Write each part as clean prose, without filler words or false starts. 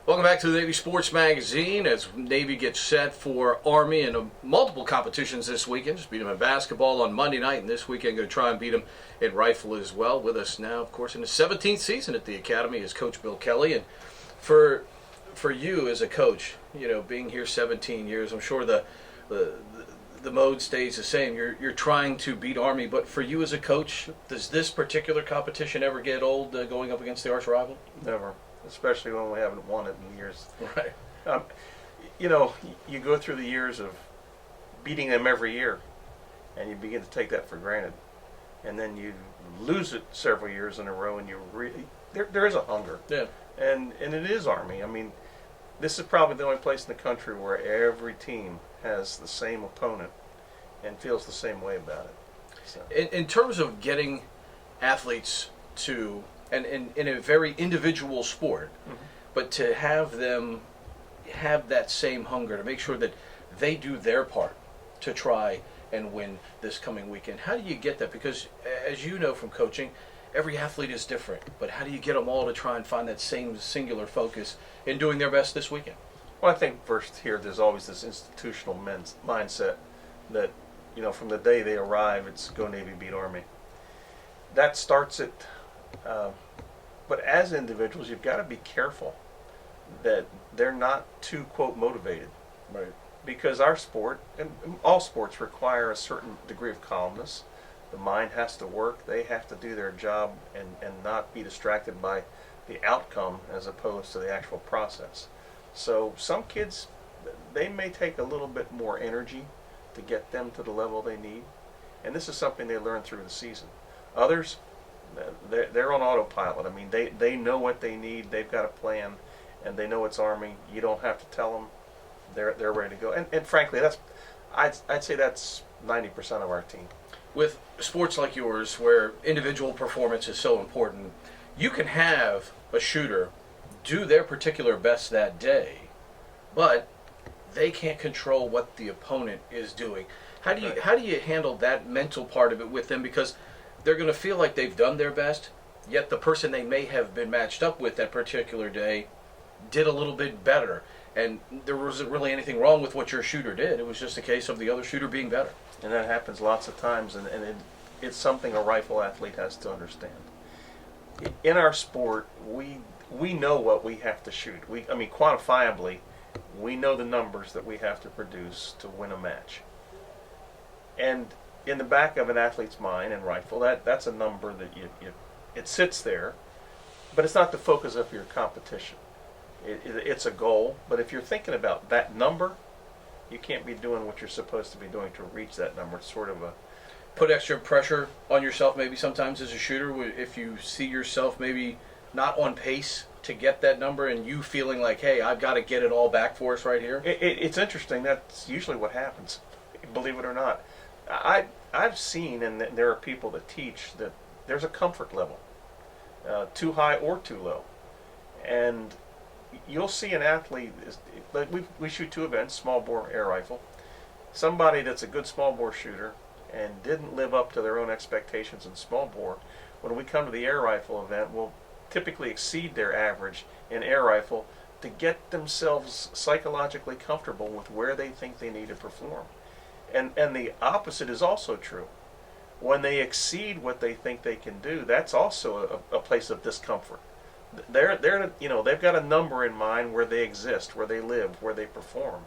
Welcome back to the Navy Sports Magazine as Navy gets set for Army in multiple competitions this weekend. Just beat them in basketball on Monday night, and this weekend going to try and beat them in rifle as well. With us now, of course, in his 17th season at the Academy is Coach Bill Kelley. And for you as a coach, you know, being here 17 years, I'm sure the mode stays the same. You're trying to beat Army, but for you as a coach, does this particular competition ever get old, going up against the arch rival? Never. Especially when we haven't won it in years. Right. You know, you go through the years of beating them every year, and you begin to take that for granted, and then you lose it several years in a row, and there is a hunger. Yeah. And it is Army. I mean, this is probably the only place in the country where every team has the same opponent and feels the same way about it. So. In terms of getting athletes to, and in a very individual sport, but to have them have that same hunger to make sure that they do their part to try and win this coming weekend. How do you get that? Because as you know from coaching, every athlete is different, but how do you get them all to try and find that same singular focus in doing their best this weekend? Well, I think first here there's always this institutional mindset that, you know, from the day they arrive, it's go Navy, beat Army. That starts it. But as individuals, you've got to be careful that they're not too, quote, motivated. Right. Because our sport, and all sports, require a certain degree of calmness. The mind has to work. They have to do their job and not be distracted by the outcome as opposed to the actual process. So some kids, they may take a little bit more energy to get them to the level they need. And this is something they learn through the season. Others, they're on autopilot. I mean, they know what they need. They've got a plan, and they know it's Army. You don't have to tell them. They're ready to go. And frankly, I'd say that's 90% of our team. With sports like yours, where individual performance is so important, you can have a shooter do their particular best that day, but they can't control what the opponent is doing. How do you handle that mental part of it with them? Because they're going to feel like they've done their best, yet the person they may have been matched up with that particular day did a little bit better. And there wasn't really anything wrong with what your shooter did. It was just a case of the other shooter being better. And that happens lots of times, and it's something a rifle athlete has to understand. In our sport, we know what we have to shoot. I mean, quantifiably, we know the numbers that we have to produce to win a match. And in the back of an athlete's mind in rifle, that's a number that it sits there, but it's not the focus of your competition. It's a goal, but if you're thinking about that number, you can't be doing what you're supposed to be doing to reach that number. It's sort of a... Put extra pressure on yourself maybe sometimes as a shooter if you see yourself maybe not on pace to get that number and you feeling like, hey, I've got to get it all back for us right here. It's interesting. That's usually what happens, believe it or not. I've seen, and there are people that teach, that there's a comfort level, too high or too low. And you'll see an athlete, like we shoot two events, small bore, air rifle. Somebody that's a good small bore shooter and didn't live up to their own expectations in small bore, when we come to the air rifle event, will typically exceed their average in air rifle to get themselves psychologically comfortable with where they think they need to perform. And the opposite is also true. When they exceed what they think they can do, that's also a place of discomfort. They've got a number in mind where they exist, where they live, where they perform.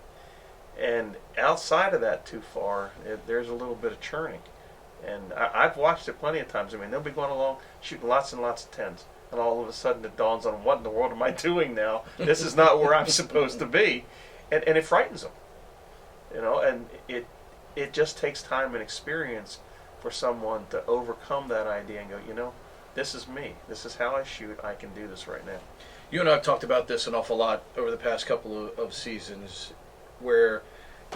And outside of that too far, there's a little bit of churning. And I've watched it plenty of times. I mean, they'll be going along shooting lots and lots of tens, and all of a sudden it dawns on, what in the world am I doing now? This is not where I'm supposed to be. And it frightens them. You know, and it just takes time and experience for someone to overcome that idea and go, you know, this is me. This is how I shoot. I can do this right now. You and I have talked about this an awful lot over the past couple of seasons, where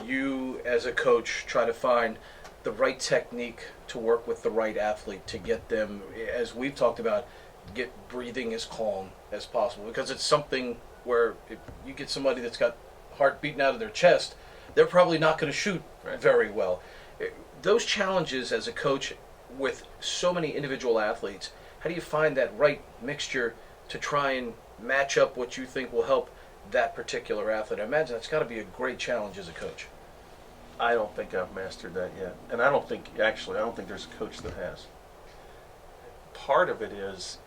you as a coach try to find the right technique to work with the right athlete to get them, as we've talked about, get breathing as calm as possible. Because it's something where if you get somebody that's got heart beating out of their chest, they're probably not going to shoot very well. Those challenges as a coach with so many individual athletes, how do you find that right mixture to try and match up what you think will help that particular athlete? I imagine that's got to be a great challenge as a coach. I don't think I've mastered that yet. And I don't think there's a coach that has. Part of it is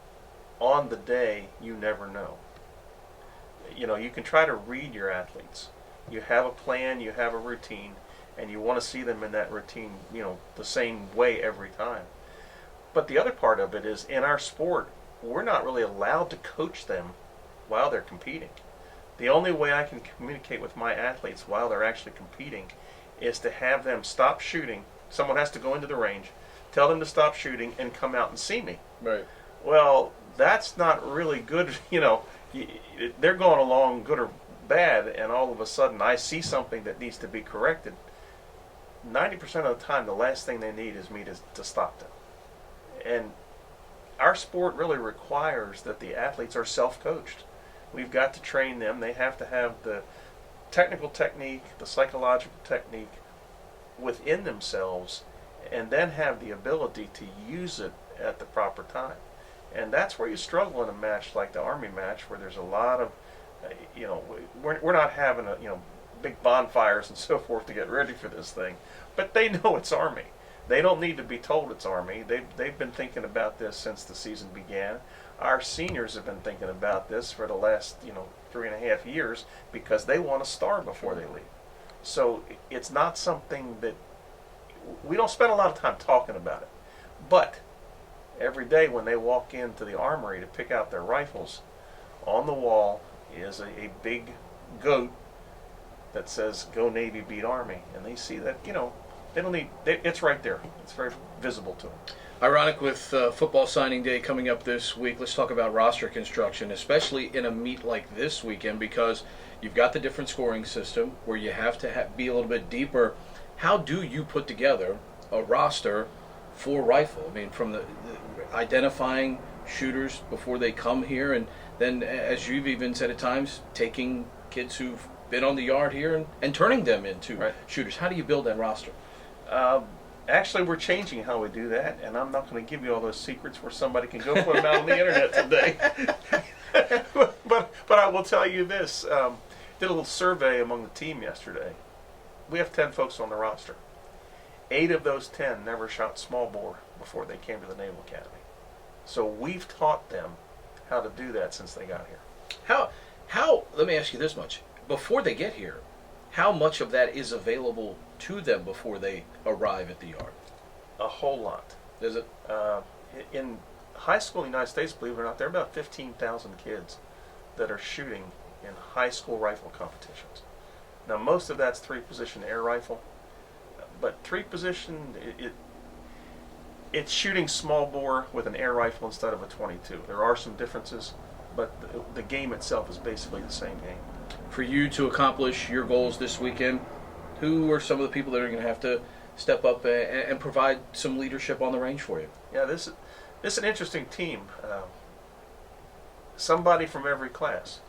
on the day, you never know. You can try to read your athletes. You have a plan, you have a routine, and you want to see them in that routine, the same way every time. But the other part of it is in our sport, we're not really allowed to coach them while they're competing. The only way I can communicate with my athletes while they're actually competing is to have them stop shooting. Someone has to go into the range, tell them to stop shooting, and come out and see me. Right. Well, that's not really good. They're going along good or bad, and all of a sudden I see something that needs to be corrected. 90% of the time, the last thing they need is me to stop them. And our sport really requires that the athletes are self-coached. We've got to train them. They have to have the technical technique, the psychological technique within themselves, and then have the ability to use it at the proper time. And that's where you struggle in a match like the Army match, where there's a lot of, we're not having big bonfires and so forth to get ready for this thing, but they know it's Army. They don't need to be told it's Army. They've been thinking about this since the season began. Our seniors have been thinking about this for the last 3.5 years because they want to star before they leave. So it's not something that we don't spend a lot of time talking about it. But every day when they walk into the armory to pick out their rifles, on the wall is a big goat that says "Go Navy, beat Army," and they see that they don't need. It's right there. It's very visible to them. Ironic with football signing day coming up this week, let's talk about roster construction, especially in a meet like this weekend, because you've got the different scoring system where you have to be a little bit deeper. How do you put together a roster for rifle? I mean, from the identifying shooters before they come here, and then, as you've even said at times, taking kids who've been on the yard here and turning them into shooters. How do you build that roster? Actually, we're changing how we do that, and I'm not going to give you all those secrets where somebody can go put them out on the internet today. but I will tell you this. Did a little survey among the team yesterday. We have 10 folks on the roster. 8 of those 10 never shot small bore before they came to the Naval Academy. So we've taught them how to do that since they got here. How? Let me ask you this much: before they get here, how much of that is available to them before they arrive at the yard? A whole lot. Is it? In high school in the United States, believe it or not, there are about 15,000 kids that are shooting in high school rifle competitions. Now, most of that's 3-position air rifle, but 3-position, it's shooting small bore with an air rifle instead of a 22. There are some differences, but the game itself is basically the same game. For you to accomplish your goals this weekend, who are some of the people that are going to have to step up and provide some leadership on the range for you? Yeah, this is an interesting team. Somebody from every class.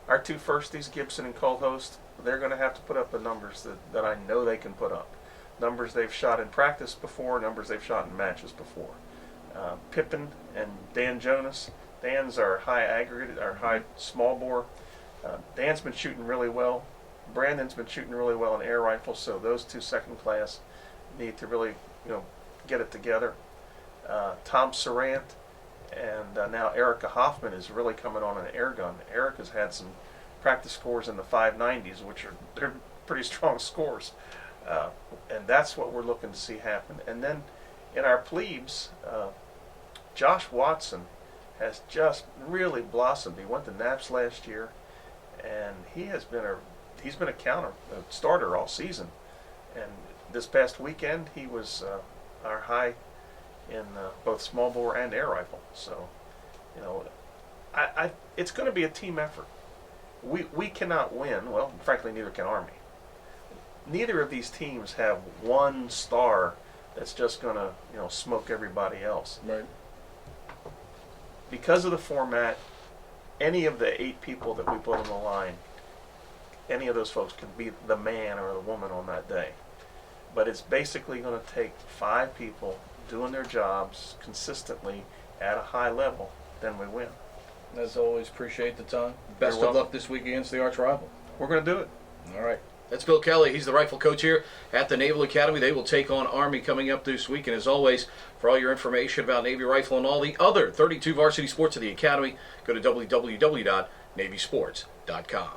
Our 2 firsties, Gibson and Colhost, they're going to have to put up the numbers that I know they can put up. Numbers they've shot in practice before, numbers they've shot in matches before. Pippin and Dan Jonas. Dan's our high aggregate, our high small bore. Dan's been shooting really well. Brandon's been shooting really well in air rifles, so those 2 second class need to really, get it together. Tom Sarant and now Erica Hoffman is really coming on an air gun. Erica's had some practice scores in the 590s, they're pretty strong scores, and that's what we're looking to see happen. And then in our plebes, Josh Watson has just really blossomed. He went to Naps last year, and he's been a starter all season. And this past weekend, he was our high in both small bore and air rifle. So, it's going to be a team effort. We cannot win. Well, frankly, neither can Army. Neither of these teams have one star that's just going to smoke everybody else. Right. Because of the format, any of the 8 people that we put on the line, any of those folks can be the man or the woman on that day. But it's basically going to take 5 people doing their jobs consistently at a high level, then we win. As always, appreciate the time. Best You're of welcome. luck this week against the arch rival. We're going to do it. All right. That's Bill Kelley. He's the rifle coach here at the Naval Academy. They will take on Army coming up this week. And as always, for all your information about Navy rifle and all the other 32 varsity sports of the Academy, go to www.navysports.com.